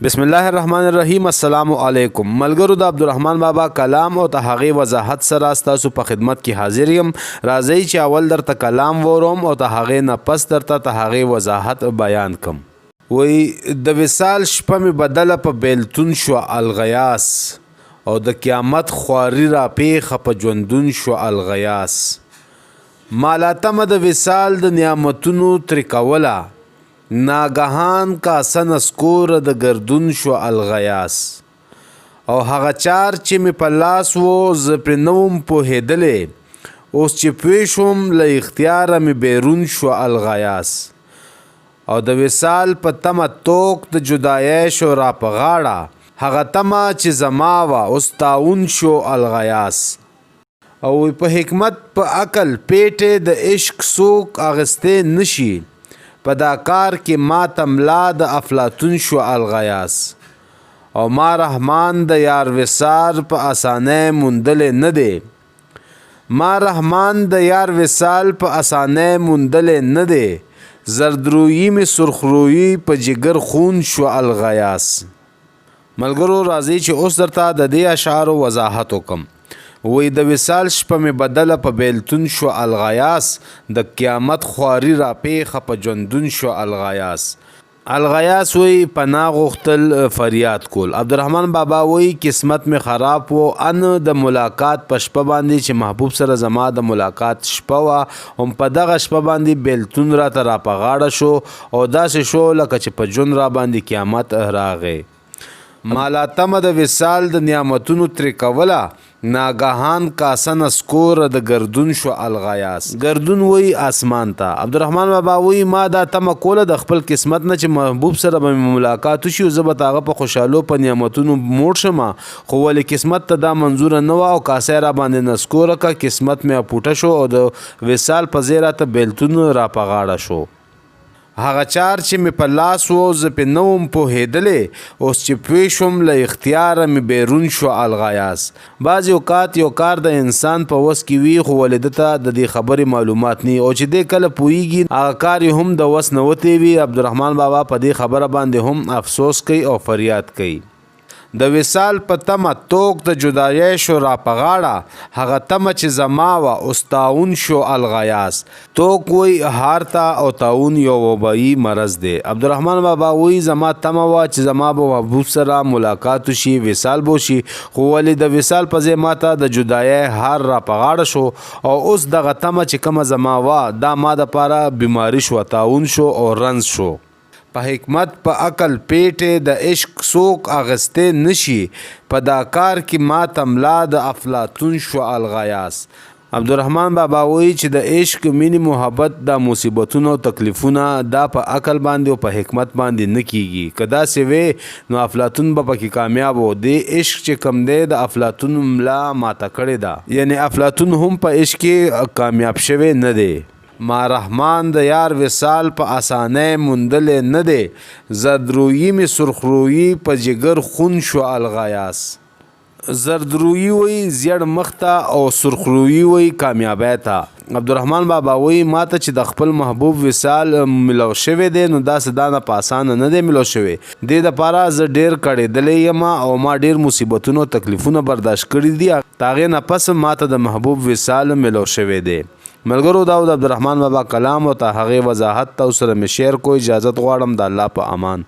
بسم الله الرحمن الرحیم. السلام علیکم ملګرو. د عبدالرحمن بابا کلام او د هغې وضاحت سره ستاسو په خدمت کې حاضر یم. راځئ چې اول درته کلام وروم او د هغې نه پس درته د هغې وضاحت بیان کم. وی د وصال شپه مې بدله په بیلتون شو الغیاس، او د قیامت خواري را پیښه په ژوندون شو الغیاس. مالا تمه د وصال د نعمتونو ترې کوله، ناګهان کاسه نسکوره د ګردون شو الغیاس. او هغه چار چې مې په لاس و زه پرې نه وم پوهېدلی، اوس چې پوه شوم له اختیاره مې بیرون شو الغیاس. او د وصال په تمه توک د جدایۍ شو را په غاړه، هغه تمه چې زما وه اوس تاون شو الغیاس. او په حکمت په عقل پیټې د عشق څوک اخیستی نشي، په دا کار کې ما تملا د افلاطون شو الغیاس. او ما رحمان د یار وصال په اسانۍ موندلی نه دی، ما رحمان د یار وصال په اسانۍ موندلی نه دی. زردرویی می سرخرویی په جگر خون شو الغیاس. ملګرو راځي چې اوس درته د دې اشعارو وضاحت وکم. وی د وصال شپه مې بدله په بیلتون شو الغیاس، د قیامت خواري را پیښه په ژوندون شو الغیاس. الغیاس وی پناه غوښتل فریاد کول. عبدالرحمن بابا وی قسمت مې خراب و ان د ملاقات په شپه باندې چې محبوب سره زما د ملاقات شپه وه، هم په دغه شپه باندې بیلتون راته را په غاړه شو او داسې شو لکه چې په ژوند را باندې قیامت راغی. مالا تمه د وصال د نعمتونو ترې کوله، ناګهان کاسه نسکوره د ګردون شو الغیاس. ګردون وی آسمان ته. عبدالرحمن بابا وی ما دا تمه کوله د خپل قسمت نه چې محبوب سره به ملاقات وشي او زه به د هغه په خوشحالو په نعمتونو موړ شم، خو ولې قسمت ته دا منظوره نه وه او کاسه را باندې نسکوره که قسمت مې اپوټه شو او د وصال په ځای راته بیلتون را په غاړه شو. هغه چار چې مې په لاس و زه پرې نه وم پوهېدلی، اوس چې پوه شوم له اختیاره مې بیرون شو الغیاس. بعضې اوقات یو کار د انسان په وس کې وي خو ولې ده ته د دې خبرې معلومات نه وي، او چې دی کله پوهېږي هغه کار یې هم د وس نه وتی وي. عبدالرحمن بابا په دې خبره باندې هم افسوس کوي او فریاد کوي. د وصال په تمه توک د جدایۍ شو را په غاړه، هغه تمه چې زما وه اوس تاون شو الغیاس. توک وی هار ته او تاون یو وبایي مرض دی. عبدالرحمن بابا وی زما تمه وه چې زما به محبوب سره ملاقات وشي، وصال به وشي، خو ولې د وصال په ځای ماته د جدایۍ هار را په غاړه شو او اوس دغه تمه چې کومه زما وه دا ما دپاره بیماري شوه، تاون شو او رنځ شو. په حکمت په عقل پیټې د عشق څوک اخیستی نشي، په دا کار کې ما تملا د افلاطون شو الغیاس. عبدالرحمن بابا وی چې د عشق مینې محبت دا مصیبتونه او تکلیفونه دا په عقل باندې او په حکمت باندې نه کیږي. که داسې وی نو افلاطون به پکې کامیاب و. دې عشق چې کم دی د افلاطون ملا ماته کړې ده، یعنی افلاطون هم په عشق کې کامیاب شوی نه دی. ما رحمان د یار وصال په اسانۍ موندلی نه دی، زردرویی می سرخرویی په جگر خون شو الغیاس. زردرویی وی زیړ مخ ته او سرخرویی وی کامیابی ته. عبدالرحمن بابا وی ما ته چې د خپل محبوب وصال ملو شوی دی نو داسې دا نه په اسانه نه دی ملو شوی. دې دپاره زه ډېر کړېدلی یم او ما ډېر مصیبتونه او تکلیفونه برداشت کړي دي، د هغې نه پس ما ته د محبوب وصال ملو شوی دی. ملګرو دا د عبدالرحمن بابا کلام او ته هغې وضاحت ته سره مې شیر کو. اجازت غواړم د الله په امان.